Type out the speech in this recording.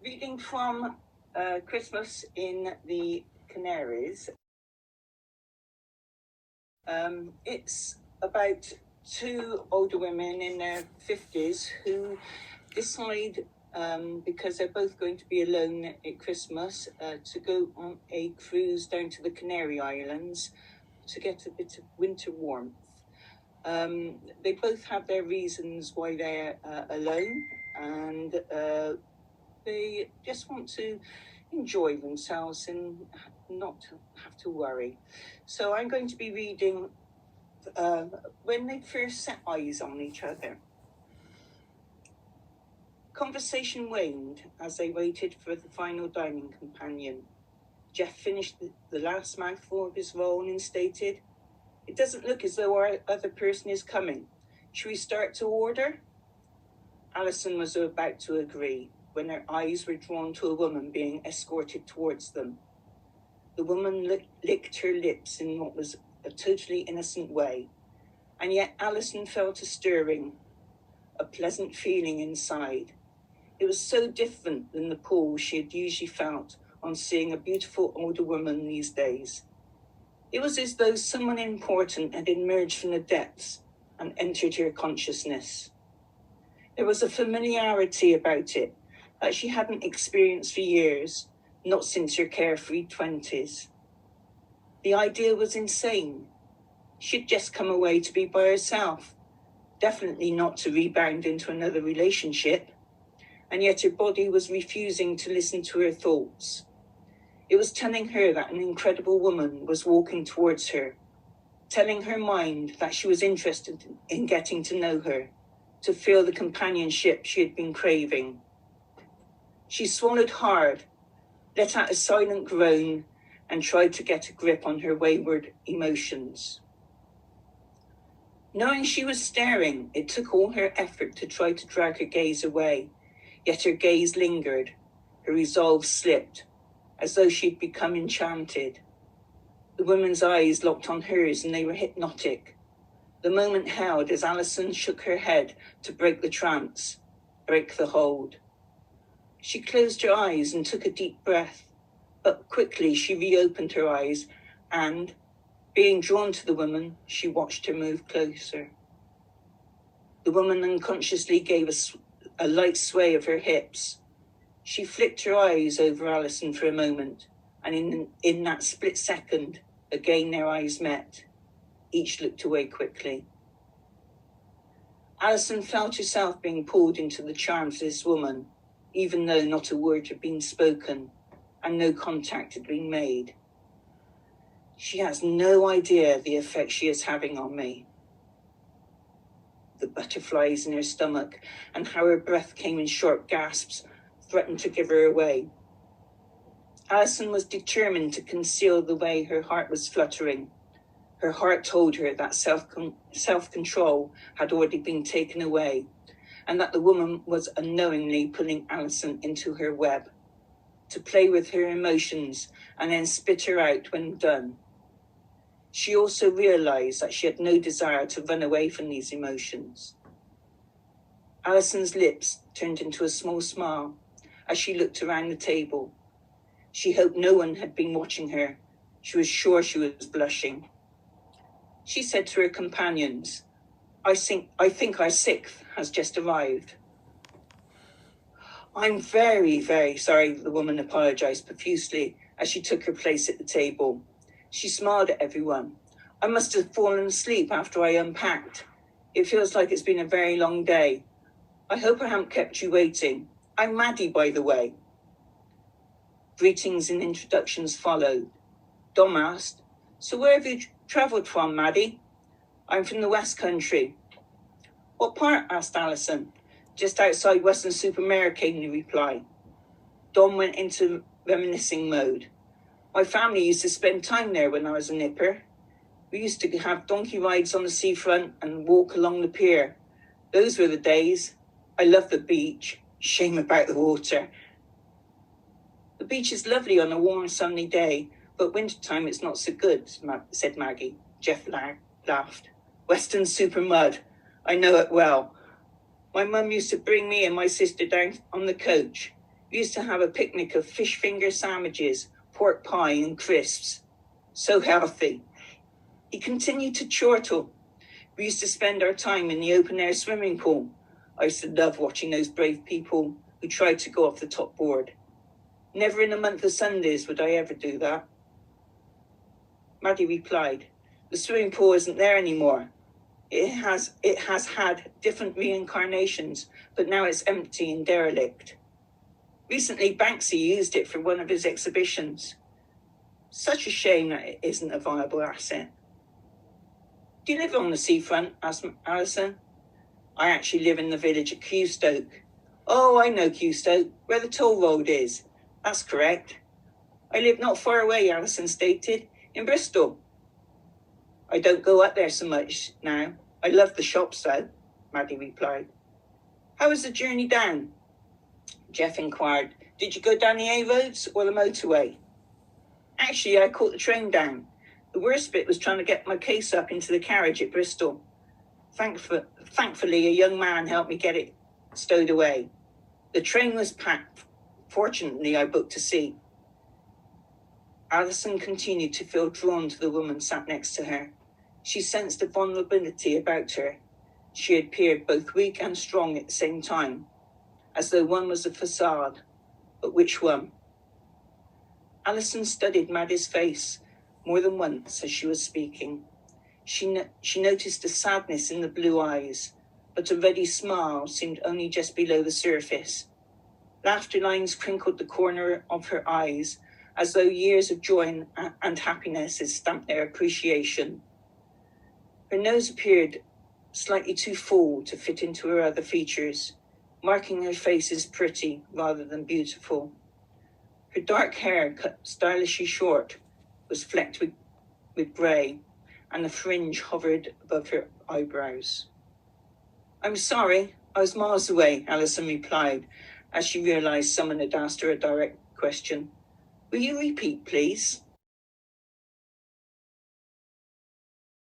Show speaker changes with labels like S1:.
S1: Reading from Christmas in the Canaries. It's about two older women in their 50s who decide, because they're both going to be alone at Christmas, to go on a cruise down to the Canary Islands to get a bit of winter warmth. They both have their reasons why they're alone, and they just want to enjoy themselves and not have to worry. So I'm going to be reading when they first set eyes on each other. Conversation waned as they waited for the final dining companion. Jeff finished the last mouthful of his roll and stated, "It doesn't look as though our other person is coming. Should we start to order?" Alison was about to agree when her eyes were drawn to a woman being escorted towards them. The woman licked her lips in what was a totally innocent way, and yet Alison felt a stirring, a pleasant feeling inside. It was so different than the pull she had usually felt on seeing a beautiful older woman these days. It was as though someone important had emerged from the depths and entered her consciousness. There was a familiarity about it that she hadn't experienced for years, not since her carefree 20s. The idea was insane. She'd just come away to be by herself, definitely not to rebound into another relationship, and yet her body was refusing to listen to her thoughts. It was telling her that an incredible woman was walking towards her, telling her mind that she was interested in getting to know her, to feel the companionship she had been craving. She swallowed hard, let out a silent groan, and tried to get a grip on her wayward emotions. Knowing she was staring, it took all her effort to try to drag her gaze away, yet her gaze lingered, her resolve slipped, as though she'd become enchanted. The woman's eyes locked on hers and they were hypnotic. The moment held as Alison shook her head to break the trance, break the hold. She closed her eyes and took a deep breath, but quickly she reopened her eyes and, being drawn to the woman, she watched her move closer. The woman unconsciously gave a light sway of her hips. She flicked her eyes over Alison for a moment, and in that split second, again their eyes met. Each looked away quickly. Alison felt herself being pulled into the charms of this woman, even though not a word had been spoken and no contact had been made. She has no idea the effect she is having on me. The butterflies in her stomach and how her breath came in short gasps threatened to give her away. Alison was determined to conceal the way her heart was fluttering. Her heart told her that self-control had already been taken away, and that the woman was unknowingly pulling Alison into her web, to play with her emotions and then spit her out when done. She also realized that she had no desire to run away from these emotions. Alison's lips turned into a small smile as she looked around the table. She hoped no one had been watching her. She was sure she was blushing. She said to her companions, I think our sixth has just arrived." "I'm very, very sorry," the woman apologized profusely as she took her place at the table. She smiled at everyone. "I must have fallen asleep after I unpacked. It feels like it's been a very long day. I hope I haven't kept you waiting. I'm Maddie, by the way." Greetings and introductions followed. Dom asked, "So where have you travelled from, Maddie?" "I'm from the West Country." "What part?" asked Alison. "Just outside Weston-super-Mare," came the reply. Dom went into reminiscing mode. "My family used to spend time there when I was a nipper. We used to have donkey rides on the seafront and walk along the pier. Those were the days. I love the beach. Shame about the water." "The beach is lovely on a warm, sunny day, but wintertime it's not so good," said Maggie. Jeff laughed. "Western super mud. I know it well. My mum used to bring me and my sister down on the coach. We used to have a picnic of fish finger sandwiches, pork pie and crisps. So healthy. He continued to chortle. We used to spend our time in the open-air swimming pool. I used to love watching those brave people who tried to go off the top board. Never in a month of Sundays would I ever do that. Maddie replied, the swimming pool isn't there anymore. It has had different reincarnations, but now it's empty and derelict. Recently, Banksy used it for one of his exhibitions. Such a shame that it isn't a viable asset. Do you live on the seafront? Asked Alison. I actually live in the village of Qstoke. Oh, I know Qstoke, where the toll road is. That's correct. I live not far away, Alison stated, in Bristol. I don't go up there so much now. I love the shops though, Maddie replied. How was the journey down? Jeff inquired. Did you go down the A roads or the motorway? Actually, I caught the train down. The worst bit was trying to get my case up into the carriage at Bristol. Thankfully, a young man helped me get it stowed away. The train was packed. Fortunately, I booked a seat. Alison continued to feel drawn to the woman sat next to her. She sensed a vulnerability about her. She appeared both weak and strong at the same time, as though one was a facade. But which one? Alison studied Maddie's face more than once as she was speaking. She noticed a sadness in the blue eyes, but a ready smile seemed only just below the surface. Laughter lines crinkled the corner of her eyes, as though years of joy and happiness had stamped their appreciation. Her nose appeared slightly too full to fit into her other features, marking her face as pretty rather than beautiful. Her dark hair, cut stylishly short, was flecked with grey, and the fringe hovered above her eyebrows. I'm sorry, I was miles away, Alison replied, as she realised someone had asked her a direct question. Will you repeat, please?